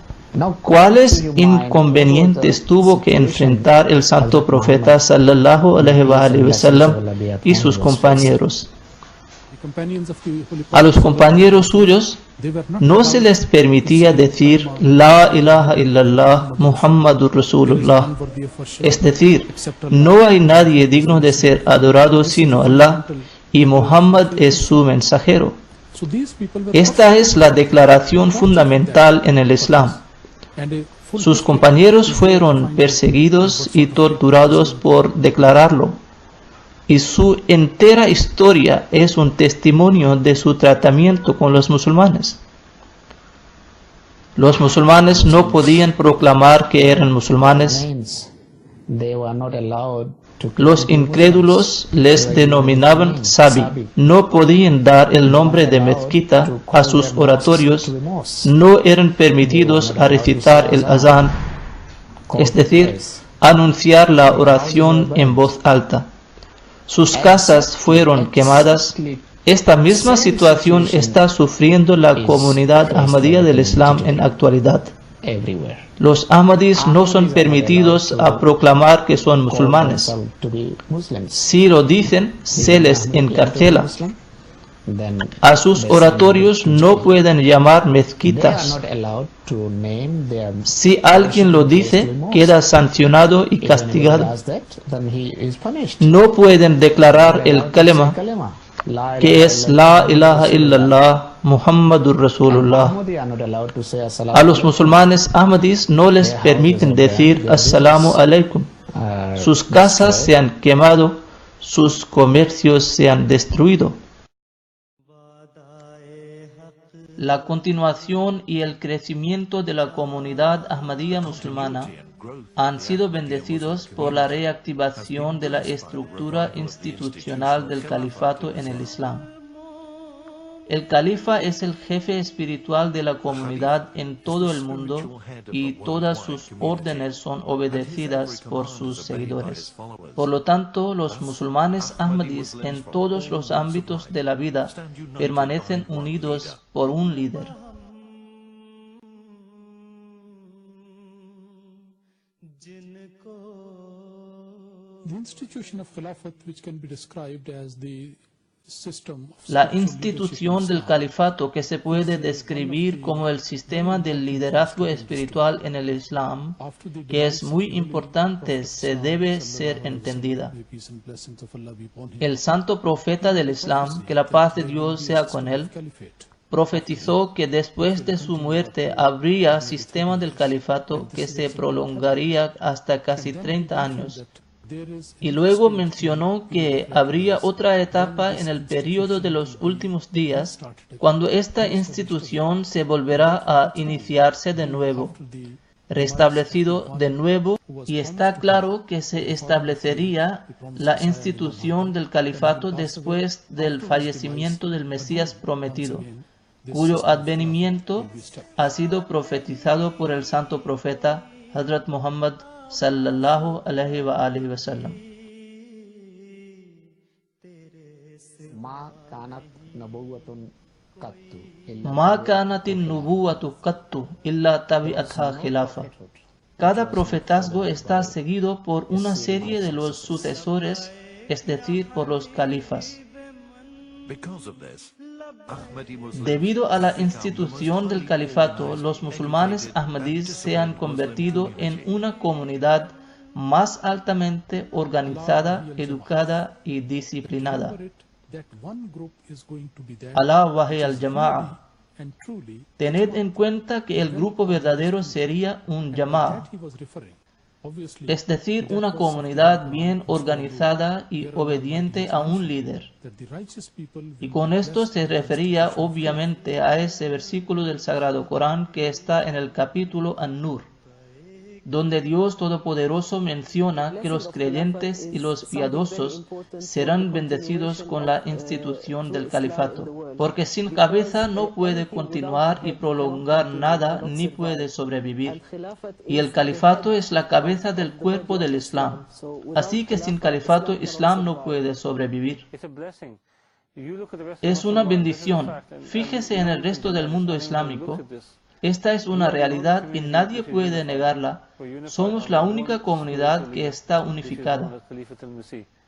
cuáles inconvenientes tuvo que enfrentar el santo profeta sallallahu alaihi wasallam y sus compañeros. A los compañeros suyos no se les permitía decir La ilaha illallah Muhammadur Rasulullah, es decir, no hay nadie digno de ser adorado sino Allah y Muhammad es su mensajero. Esta es la declaración fundamental en el Islam. Sus compañeros fueron perseguidos y torturados por declararlo, y su entera historia es un testimonio de su tratamiento con los musulmanes. Los musulmanes no podían proclamar que eran musulmanes. Los incrédulos les denominaban Sabi. No podían dar el nombre de mezquita a sus oratorios. No eran permitidos a recitar el azán, es decir, anunciar la oración en voz alta. Sus casas fueron quemadas. Esta misma situación está sufriendo la comunidad ahmadía del Islam en actualidad. Los ahmadís no son permitidos a proclamar que son musulmanes. Si lo dicen, se les encarcela. A sus oratorios no pueden llamar mezquitas. Si alguien lo dice, queda sancionado y castigado. No pueden declarar el kalima, que es La ilaha illallah Muhammadur Rasulullah. A los musulmanes ahmadís no les permiten decir Assalamu alaikum. Sus casas se han quemado, sus comercios se han destruido. La continuación y el crecimiento de la comunidad ahmadía musulmana han sido bendecidos por la reactivación de la estructura institucional del califato en el Islam. El califa es el jefe espiritual de la comunidad en todo el mundo y todas sus órdenes son obedecidas por sus seguidores. Por lo tanto, los musulmanes ahmadís en todos los ámbitos de la vida permanecen unidos por un líder. The institution of Khilafat, which can be described as the La institución del califato, que se puede describir como el sistema del liderazgo espiritual en el Islam, que es muy importante, se debe ser entendida. El santo profeta del Islam, que la paz de Dios sea con él, profetizó que después de su muerte habría sistema del califato que se prolongaría hasta casi 30 años. Y luego mencionó que habría otra etapa en el período de los últimos días, cuando esta institución se volverá a iniciarse de nuevo, restablecido de nuevo, y está claro que se establecería la institución del califato después del fallecimiento del Mesías prometido, cuyo advenimiento ha sido profetizado por el santo profeta Hazrat Muhammad sallallahu alaihi wa alihi wa sallam. Ma kanatin nubuwatu qattu illa tabi'atha khilafa. Cada profetazgo está seguido por una serie de los sucesores, es decir, por los califas. Because of this, Ahmadi Muslims Debido a la institución del califato, los musulmanes ahmadíes se han convertido en una comunidad más altamente organizada, educada y disciplinada. That one group is going to be there. Alá wahi al-jama'a. And truly, Tened en cuenta que el grupo verdadero sería un jama'a, that he was referring. Obviously, es decir, una comunidad bien organizada y obediente a un líder. that the righteous people will Y con esto se refería obviamente a ese versículo del Sagrado Corán que está en el capítulo An-Nur, donde Dios Todopoderoso menciona que los creyentes y los piadosos serán bendecidos con la institución del califato, porque sin cabeza no puede continuar y prolongar nada ni puede sobrevivir. Y el califato es la cabeza del cuerpo del Islam, así que sin califato Islam no puede sobrevivir. It's a blessing. You look at the rest of the Es una Muslim world, bendición. this is a fact, and Fíjese en el resto del mundo islámico. look at this. Esta es una realidad y nadie puede negarla. Somos la única comunidad que está unificada.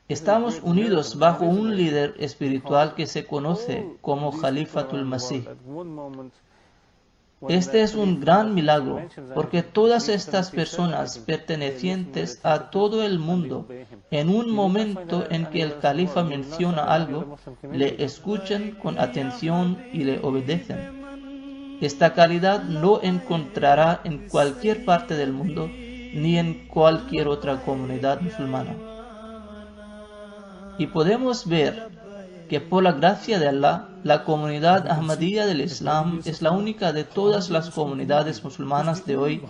Estamos unidos bajo un líder espiritual que se conoce como Khalifatul Masih. Este es un gran milagro, porque todas estas personas pertenecientes a todo el mundo, en un momento en que el califa menciona algo, le escuchan con atención y le obedecen. Esta calidad no encontrará en cualquier parte del mundo ni en cualquier otra comunidad musulmana. Y podemos ver que por la gracia de Allah, la comunidad ahmadía del Islam es la única de todas las comunidades musulmanas de hoy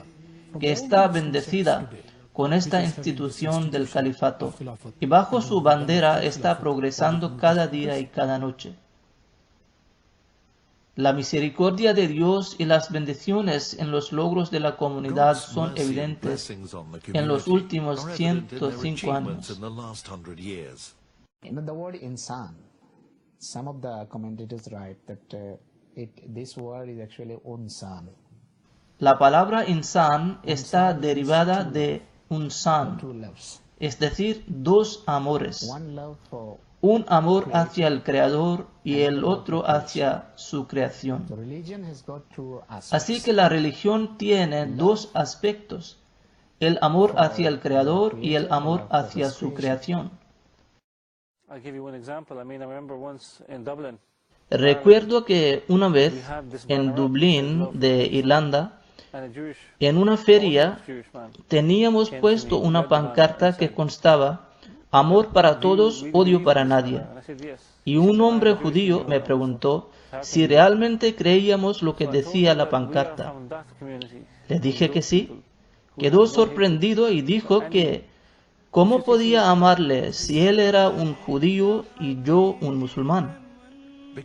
que está bendecida con esta institución del califato y bajo su bandera está progresando cada día y cada noche. La misericordia de Dios y las bendiciones en los logros de la comunidad God's son mercy and evidentes blessings on the en los community últimos are evident in their 105 achievements años. in the last 100 years. The word insan, some of the commentators write that this word is actually unsan, La palabra insan está derivada de unsan, two loves. es decir, dos amores. One love for Un amor hacia el Creador y el otro hacia su creación. the religion has got two aspects. Así que la religión tiene dos aspectos, el amor hacia el Creador y el amor hacia su creación. I'll give you one example. I remember once in Dublin, Recuerdo que una vez en Dublín, de Irlanda, and a Jewish, en una feria Jewish man teníamos puesto una pancarta que constaba amor para todos, odio para nadie. and I said yes. Y un hombre judío me preguntó si realmente creíamos lo que decía la pancarta. Le dije que sí. Quedó sorprendido y dijo que ¿cómo podía amarle si él era un judío y yo un musulmán?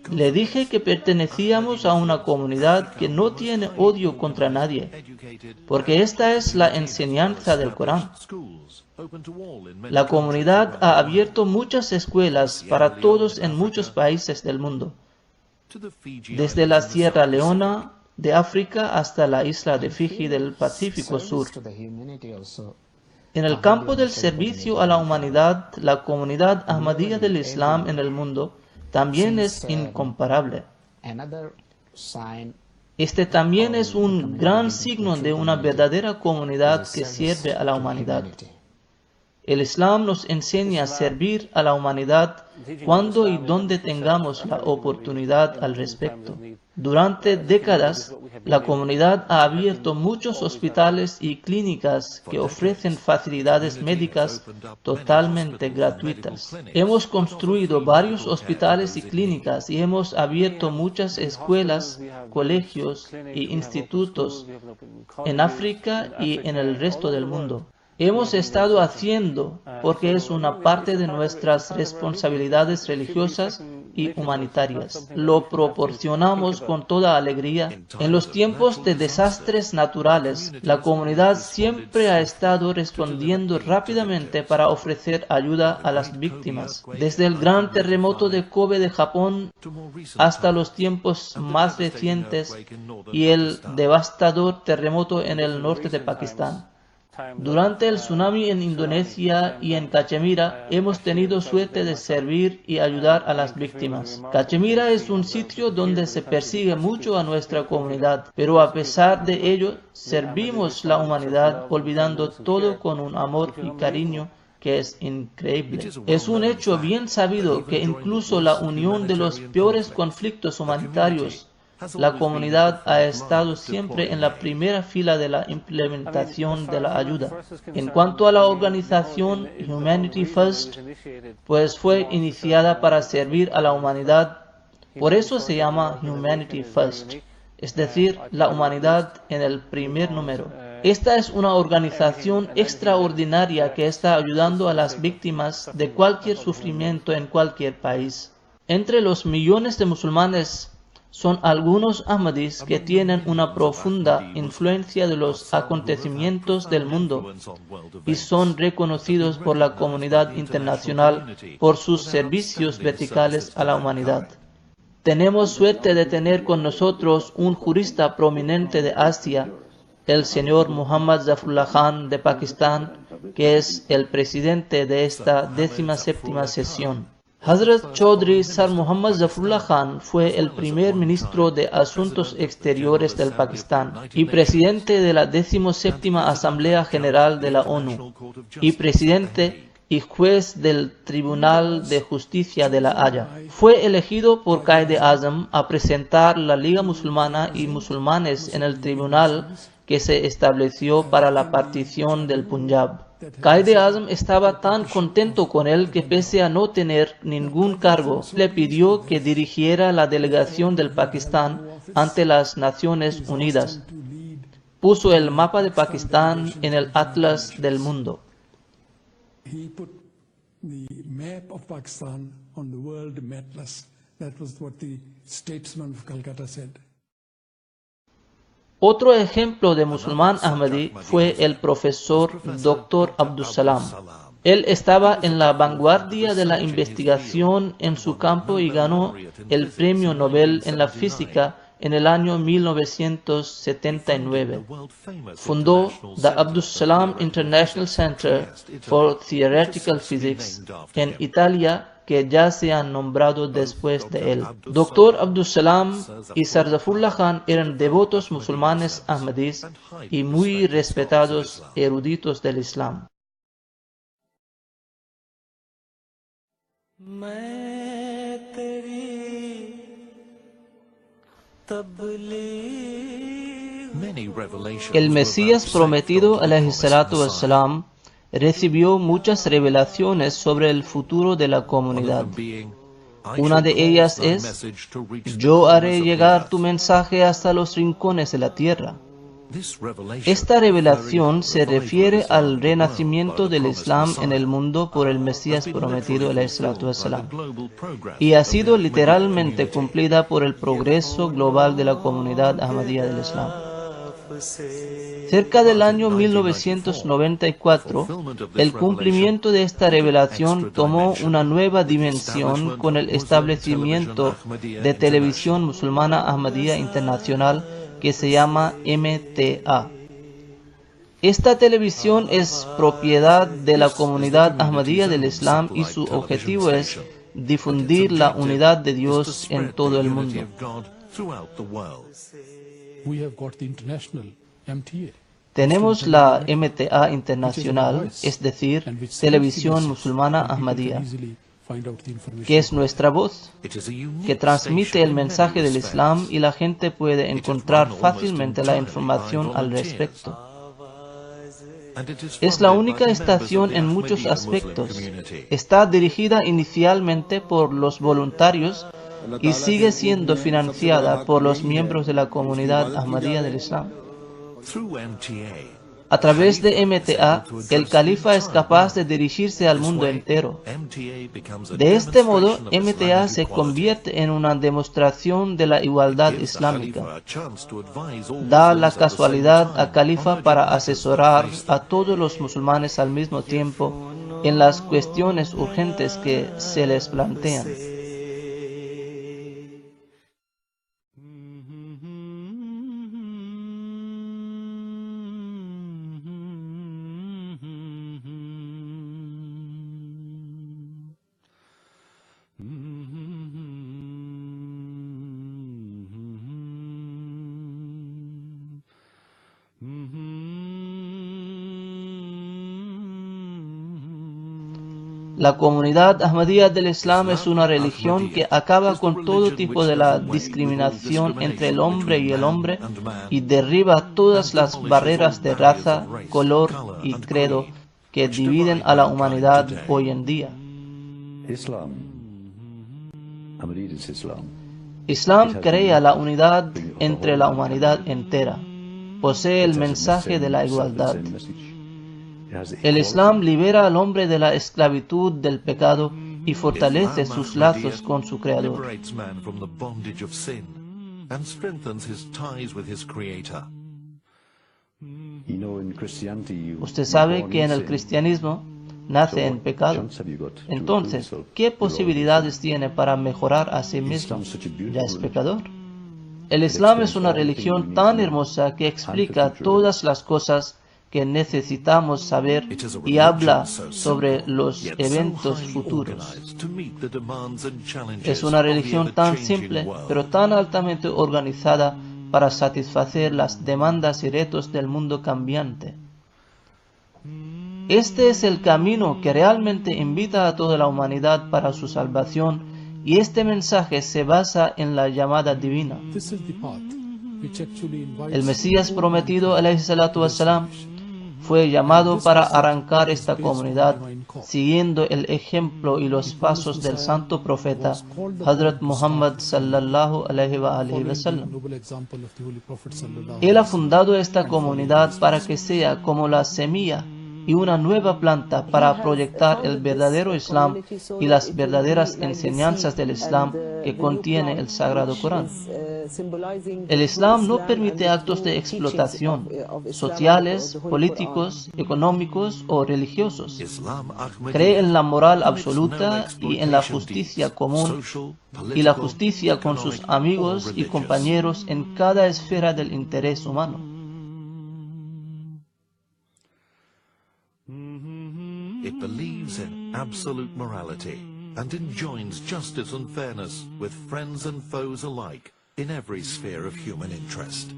Le dije que pertenecíamos a una comunidad que no tiene odio contra nadie, porque esta es la enseñanza del Corán. La comunidad ha abierto muchas escuelas para todos en muchos países del mundo, desde la Sierra Leona de África hasta la isla de Fiji del Pacífico Sur. To the humanity also. En el campo del servicio a la humanidad, la comunidad ahmadía del Islam en el mundo también es incomparable. Another sign Este también es un gran signo de una verdadera comunidad que sirve a la humanidad. El Islam nos enseña a servir a la humanidad cuando y donde tengamos la oportunidad al respecto. Durante décadas, la comunidad ha abierto muchos hospitales y clínicas que ofrecen facilidades médicas totalmente gratuitas. Hemos construido varios hospitales y clínicas y hemos abierto muchas escuelas, colegios e institutos en África y en el resto del mundo. Hemos estado haciendo porque es una parte de nuestras responsabilidades religiosas y humanitarias. Lo proporcionamos con toda alegría. En los tiempos de desastres naturales, la comunidad siempre ha estado respondiendo rápidamente para ofrecer ayuda a las víctimas. Desde el gran terremoto de Kobe de Japón hasta los tiempos más recientes y el devastador terremoto en el norte de Pakistán. Durante el tsunami en Indonesia y en Cachemira hemos tenido suerte de servir y ayudar a las víctimas. Cachemira es un sitio donde se persigue mucho a nuestra comunidad, pero a pesar de ello servimos la humanidad olvidando todo con un amor y cariño que es increíble. Es un hecho bien sabido que incluso la unión de los peores conflictos humanitarios, la comunidad ha estado siempre en la primera fila de la implementación de la ayuda. En cuanto a la organización Humanity First, pues fue iniciada para servir a la humanidad, por eso se llama Humanity First, es decir, la humanidad en el primer número. Esta es una organización extraordinaria que está ayudando a las víctimas de cualquier sufrimiento en cualquier país. Entre los millones de musulmanes son algunos Ahmadis que tienen una profunda influencia de los acontecimientos del mundo y son reconocidos por la comunidad internacional por sus servicios verticales a la humanidad. Tenemos suerte de tener con nosotros un jurista prominente de Asia, el señor Muhammad Zafrullah Khan de Pakistán, que es el presidente de esta 17ª sesión. Hazrat Chaudhry Sir Muhammad Zafrullah Khan fue el primer ministro de Asuntos Exteriores del Pakistán y presidente de la 17ª Asamblea General de la ONU y presidente y juez del Tribunal de Justicia de La Haya. Fue elegido por Quaid-e-Azam a presentar la Liga Musulmana y musulmanes en el tribunal que se estableció para la partición del Punjab. Quaid-e-Azam estaba tan contento con él que pese a no tener ningún cargo, le pidió que dirigiera la delegación del Pakistán ante las Naciones Unidas. Puso el mapa de Pakistán en el Atlas del mundo. He put the map of Pakistan on the world atlas. That was what the statesman of Calcutta said. Otro ejemplo de musulmán Ahmadi fue el profesor Dr. Abdus Salam. Él estaba en la vanguardia de la investigación en su campo y ganó el premio Nobel en la física en el año 1979. Fundó the Abdus Salam International Center for Theoretical Physics en Italia, que ya se han nombrado después de él. Dr. Abdus Salam y Sir Zafrullah Khan eran devotos musulmanes ahmadis y muy respetados eruditos del Islam. El Mesías prometido, alayhi salatu wassalam, recibió muchas revelaciones sobre el futuro de la comunidad. Una de ellas es: yo haré llegar tu mensaje hasta los rincones de la tierra. Esta revelación se refiere al renacimiento del Islam en el mundo por el Mesías prometido, alayhi salatu wassalam, y ha sido literalmente cumplida por el progreso global de la comunidad ahmadía del Islam. Cerca del año 1994, el cumplimiento de esta revelación tomó una nueva dimensión con el establecimiento de Televisión Musulmana Ahmadía Internacional, que se llama MTA. Esta televisión es propiedad de la comunidad ahmadía del Islam y su objetivo es difundir la unidad de Dios en todo el mundo. We have got the international MTA. Tenemos la MTA internacional, es decir, Televisión Musulmana Ahmadía, que es nuestra voz, que transmite el mensaje del Islam y la gente puede encontrar fácilmente la información al respecto. Es la única estación en muchos aspectos. Está dirigida inicialmente por los voluntarios y sigue siendo financiada por los miembros de la comunidad ahmadía del Islam. A través de MTA, el califa es capaz de dirigirse al mundo entero. De este modo, MTA se convierte en una demostración de la igualdad islámica. Da la casualidad al califa para asesorar a todos los musulmanes al mismo tiempo en las cuestiones urgentes que se les plantean. La comunidad Ahmadiyya del Islam es una religión que acaba con todo tipo de la discriminación entre el hombre y el hombre y derriba todas las barreras de raza, color y credo que dividen a la humanidad hoy en día. Islam crea la unidad entre la humanidad entera. Posee el mensaje de la igualdad. El Islam libera al hombre de la esclavitud del pecado y fortalece sus lazos con su Creador. Liberates man from the bondage of sin and strengthens his ties with his Creator. Usted sabe que en el cristianismo nace en pecado. Entonces, ¿qué posibilidades tiene para mejorar a sí mismo? Ya es pecador. El Islam es una religión tan hermosa que explica todas las cosas que necesitamos saber y habla sobre los eventos futuros. Es una religión tan simple, pero tan altamente organizada para satisfacer las demandas y retos del mundo cambiante. Este es el camino que realmente invita a toda la humanidad para su salvación, y este mensaje se basa en la llamada divina. El Mesías prometido, alayhi salatu wassalam, fue llamado para arrancar esta comunidad siguiendo el ejemplo y los pasos del santo profeta Hazrat Muhammad sallallahu alaihi wa sallam. Él ha fundado esta comunidad para que sea como la semilla y una nueva planta para proyectar el verdadero Islam y las verdaderas enseñanzas del Islam que contiene el Sagrado Corán. El Islam no permite actos de explotación sociales, políticos, económicos o religiosos. Cree en la moral absoluta y en la justicia común y la justicia con sus amigos y compañeros en cada esfera del interés humano. It believes in absolute morality and enjoins justice and fairness with friends and foes alike in every sphere of human interest.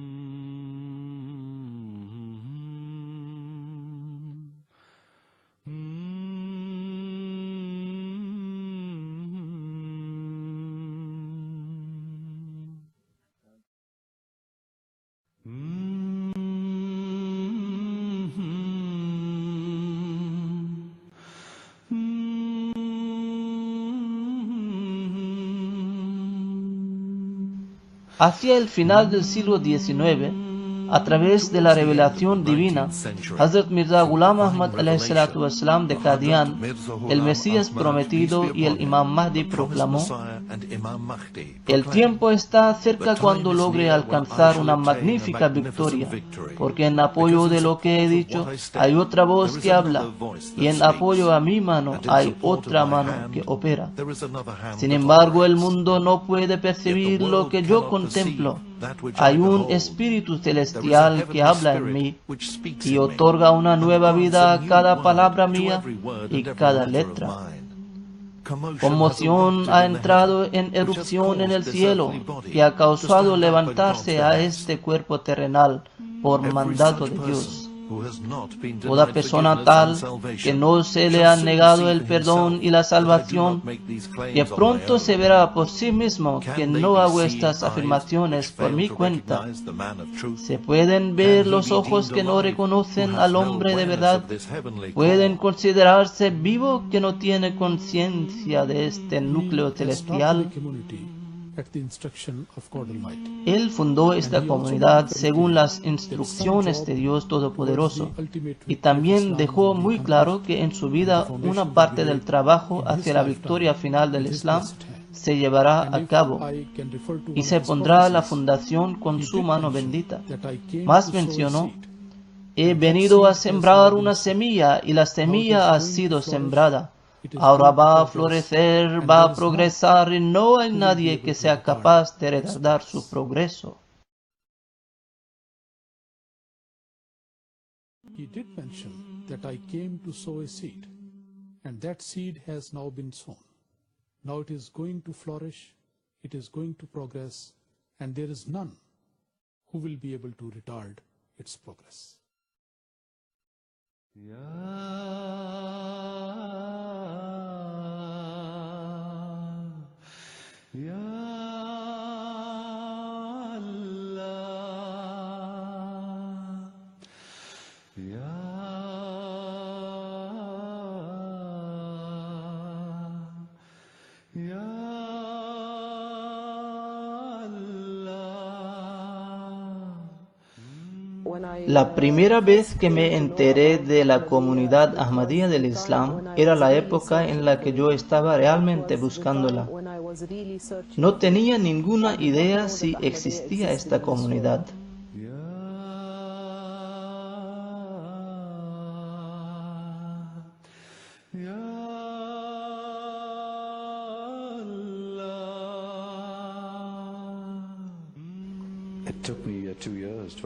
Hacia el final del siglo XIX, a través de la revelación divina, Hazrat Mirza Ghulam Ahmad alayhi salatu wassalam de Qadian, el Mesías prometido y el Imam Mahdi proclamó: el tiempo está cerca cuando logre alcanzar una magnífica victoria, porque en apoyo de lo que he dicho hay otra voz que habla, y en apoyo a mi mano hay otra mano que opera. Sin embargo, el mundo no puede percibir lo que yo contemplo. Hay un espíritu celestial que habla en mí y otorga una nueva vida a cada palabra mía y cada letra. Conmoción ha entrado en erupción en el cielo y ha causado levantarse a este cuerpo terrenal por mandato de Dios. Toda persona tal que no se le ha negado el perdón y la salvación, que pronto se verá por sí mismo que no hago estas afirmaciones por mi cuenta. Se pueden ver los ojos que no reconocen al hombre de verdad. Pueden considerarse vivo que no tiene conciencia de este núcleo celestial. Él fundó esta comunidad según las instrucciones de Dios Todopoderoso y también dejó muy claro que en su vida una parte del trabajo hacia la victoria final del Islam se llevará a cabo y se pondrá la fundación con su mano bendita. Más mencionó: he venido a sembrar una semilla y la semilla ha sido sembrada. Ahora va a florecer, va a progresar y no hay nadie que sea capaz de retardar su progreso. He did mention that I came to sow a seed, and that seed has now been sown. Now it is going to flourish, it is going to progress, and there is none who will be able to retard its progress. Ya La primera vez que me enteré de la comunidad Ahmadía del Islam era la época en la que yo estaba realmente buscándola. No tenía ninguna idea si existía esta comunidad.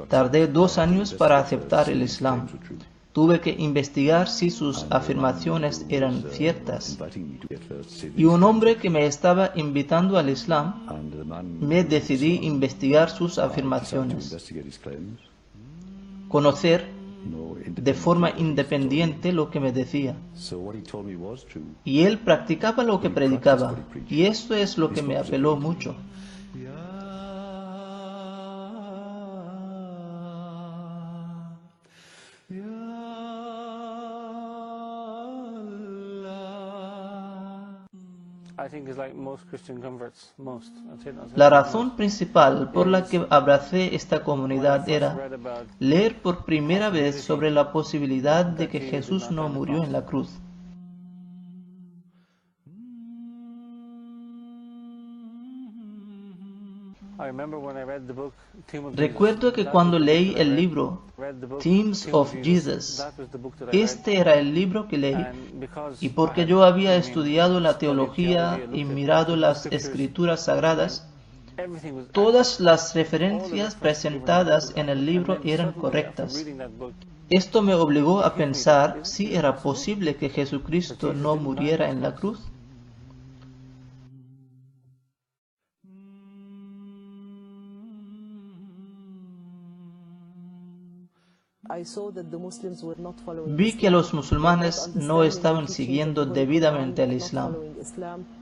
Tardé 2 años para aceptar el Islam. Tuve que investigar si sus afirmaciones eran ciertas. Y un hombre que me estaba invitando al Islam, me decidí investigar sus afirmaciones. Conocer de forma independiente lo que me decía. Y él practicaba lo que predicaba. Y esto es lo que me apeló mucho. La razón principal por la que abracé esta comunidad era leer por primera vez sobre la posibilidad de que Jesús no murió en la cruz. Recuerdo que cuando leí el libro Themes of Jesus, este era el libro que leí, y porque yo había estudiado la teología y mirado las escrituras sagradas, todas las referencias presentadas en el libro eran correctas. Esto me obligó a pensar si era posible que Jesucristo no muriera en la cruz. Vi que los musulmanes no estaban siguiendo debidamente el Islam.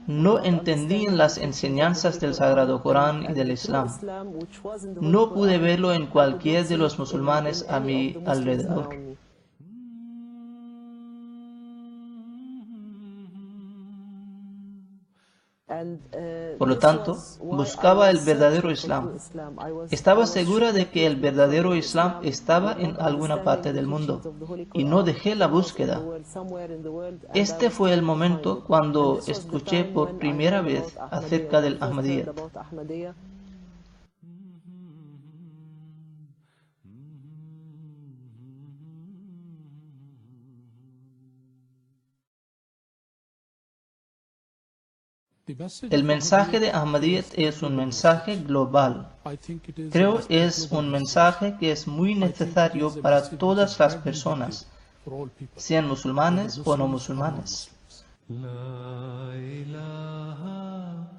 No entendían las enseñanzas del Sagrado Corán y del Islam. No pude verlo en cualquier de los musulmanes a mi alrededor. Por lo tanto, buscaba el verdadero Islam. Estaba segura de que el verdadero Islam estaba en alguna parte del mundo y no dejé la búsqueda. Este fue el momento cuando escuché por primera vez acerca del Ahmadiyyat. El mensaje de Ahmadiyyat es un mensaje global. Creo es un mensaje que es muy necesario para todas las personas, sean musulmanes o no musulmanes. La ilaha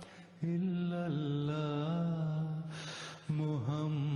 illallah Muhammad